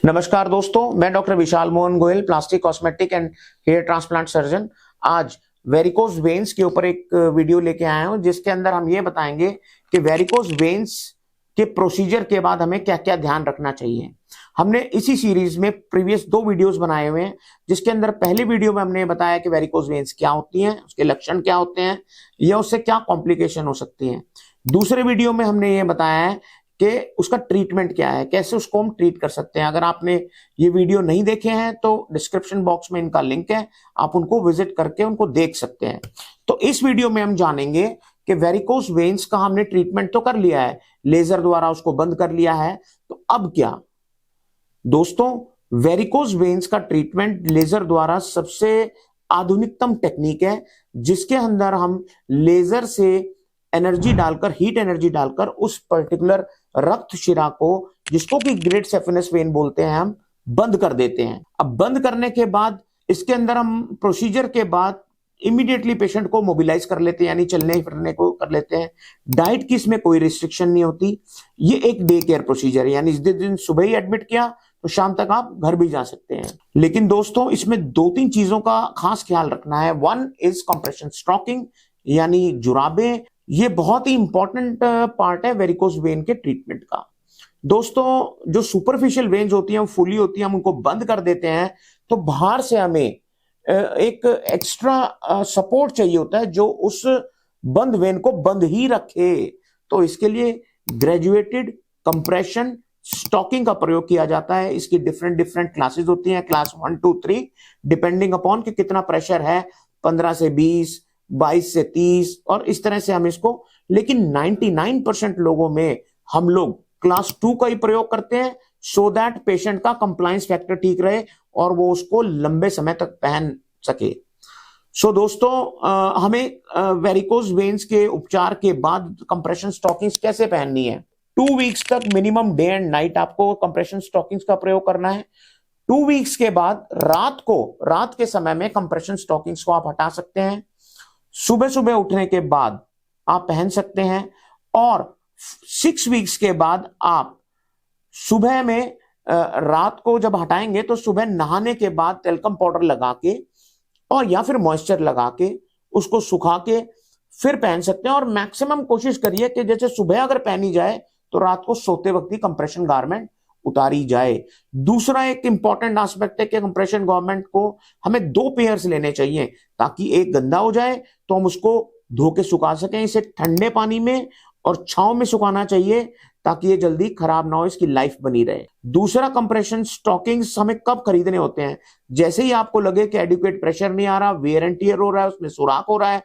नमस्कार दोस्तों, मैं doctor Vishal Mohan Goyal, plastic cosmetic and hair transplant surgeon. आज वेरिकोज वेन्स के ऊपर एक वीडियो लेके आया हूं, जिसके अंदर हम ये बताएंगे कि वेरिकोज वेन्स के प्रोसीजर के बाद हमें क्या क्या ध्यान रखना चाहिए। हमने इसी सीरीज में प्रीवियस 2 वीडियोस बनाए हुए हैं, जिसके अंदर पहली वीडियो में हमने बताया कि वेरिकोज वेन्स क्या होती हैं, उसके लक्षण क्या होते हैं या उससे क्या कॉम्प्लिकेशन हो सकती है। दूसरे वीडियो में हमने ये बताया है कि उसका ट्रीटमेंट क्या है, कैसे उसको हम ट्रीट कर सकते हैं। अगर आपने ये वीडियो नहीं देखे हैं तो डिस्क्रिप्शन बॉक्स में इनका लिंक है, आप उनको विजिट करके उनको देख सकते हैं। तो इस वीडियो में हम जानेंगे कि वेरिकोज वेन्स का हमने ट्रीटमेंट तो कर लिया है, लेजर द्वारा उसको बंद कर लिया है, तो अब क्या। दोस्तों, वेरिकोज वेन्स का ट्रीटमेंट लेजर द्वारा सबसे आधुनिकतम टेक्निक है, जिसके अंदर हम लेजर से एनर्जी डालकर, हीट एनर्जी डालकर उस पर्टिकुलर रक्त शिरा को, जिसको कि ग्रेट सेफेनस वेन बोलते हैं, हम बंद कर देते हैं। अब बंद करने के बाद इसके अंदर हम प्रोसीजर के बाद इमीडिएटली पेशेंट को मोबिलाइज कर लेते हैं, यानी चलने फिरने को कर लेते हैं। डाइट की इसमें कोई रिस्ट्रिक्शन नहीं होती। ये एक डे केयर प्रोसीजर है, यानी जिस दिन सुबह ही एडमिट किया तो शाम तक आप घर भी जा सकते हैं। लेकिन दोस्तों, इसमें 2-3 चीजों का खास ख्याल रखना है। 1 इज कंप्रेशन स्टॉकिंग, यानी जुराबें। ये बहुत ही इंपॉर्टेंट पार्ट है वेरिकोज वेन के ट्रीटमेंट का। दोस्तों, जो सुपरफिशियल वेन्स होती हैं, फुली होती हैं, हम उनको बंद कर देते हैं, तो बाहर से हमें एक एक्स्ट्रा सपोर्ट चाहिए होता है जो उस बंद वेन को बंद ही रखे। तो इसके लिए ग्रेजुएटेड कंप्रेशन स्टॉकिंग का प्रयोग किया जाता है। इसकी डिफरेंट क्लासेस होती हैं, क्लास 1, 2, 3, डिपेंडिंग अपॉन कि कितना प्रेशर है, 15 से 20, 22 से 30, और इस तरह से हम इसको। लेकिन 99% लोगों में हम लोग क्लास 2 का ही प्रयोग करते हैं, सो दैट पेशेंट का कंप्लायंस फैक्टर ठीक रहे और वो उसको लंबे समय तक पहन सके। सो दोस्तों, हमें वेरिकोज वेन्स के उपचार के बाद कंप्रेशन स्टॉकिंग्स कैसे पहननी है। 2 वीक्स तक मिनिमम डे एंड नाइट आपको कंप्रेशन स्टॉकिंग्स का प्रयोग करना है। 2 वीक्स के बाद रात के समय में कंप्रेशन स्टॉकिंग्स को आप हटा सकते हैं। सुबह सुबह उठने के बाद आप पहन सकते हैं, और 6 वीक्स के बाद आप सुबह में रात को जब हटाएंगे तो सुबह नहाने के बाद टेल्कम पाउडर लगा के और या फिर मॉइस्चर लगा के उसको सुखा के फिर पहन सकते हैं। और मैक्सिमम कोशिश करिए कि जैसे सुबह अगर पहनी जाए तो रात को सोते वक्त ही कंप्रेशन गारमेंट उतारी जाए। दूसरा एक इंपॉर्टेंट एस्पेक्ट है कि कंप्रेशन गारमेंट को हमें 2 पेयर्स लेने चाहिए, ताकि एक गंदा हो जाए तो हम उसको धो के सुखा सकें। इसे ठंडे पानी में और छांव में सुखाना चाहिए, ताकि ये जल्दी खराब ना हो, इसकी लाइफ बनी रहे। दूसरा, कंप्रेशन स्टॉकिंग्स हमें कब खरीदने होते हैं, जैसे ही आपको लगे कि एडिक्वेट प्रेशर नहीं आ रहा, वेयर एंड टियर हो रहा है, उसमें सुराख हो रहा है,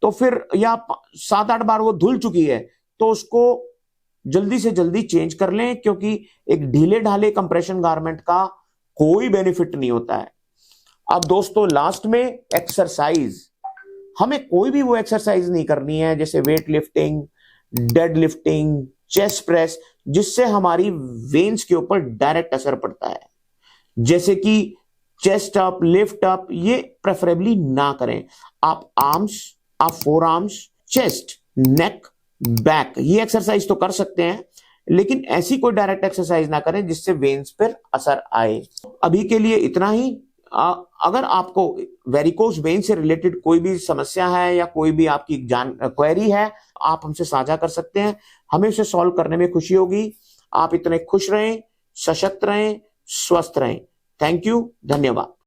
तो फिर या 7-8 बार वो धुल चुकी है, तो उसको जल्दी से जल्दी चेंज कर लें, क्योंकि एक ढीले ढाले कंप्रेशन गारमेंट का कोई बेनिफिट नहीं होता है। अब दोस्तों, लास्ट में एक्सरसाइज। हमें कोई भी वो एक्सरसाइज नहीं करनी है, जैसे weight lifting, dead lifting, chest press, जिससे हमारी वेन्स के ऊपर डायरेक्ट असर पड़ता है, जैसे कि चेस्ट अप, लिफ्ट अप, ये प्रेफरेबली ना करें। आप आर्म्स, आप फोर आर्म्स, चेस्ट, नेक, बैक, ये एक्सरसाइज तो कर सकते हैं, लेकिन ऐसी कोई डायरेक्ट एक्सरसाइज ना करें जिससे वेन्स पर असर आए। अभी के लिए इतना ही। अगर आपको वेरिकोज वेन से रिलेटेड कोई भी समस्या है या कोई भी आपकी क्वेरी है, आप हमसे साझा कर सकते हैं। हमें उसे सॉल्व करने में खुशी होगी। आप इतने खुश रहें, सशक्त रहें, स्वस्थ रहें। थैंक यू, धन्यवाद।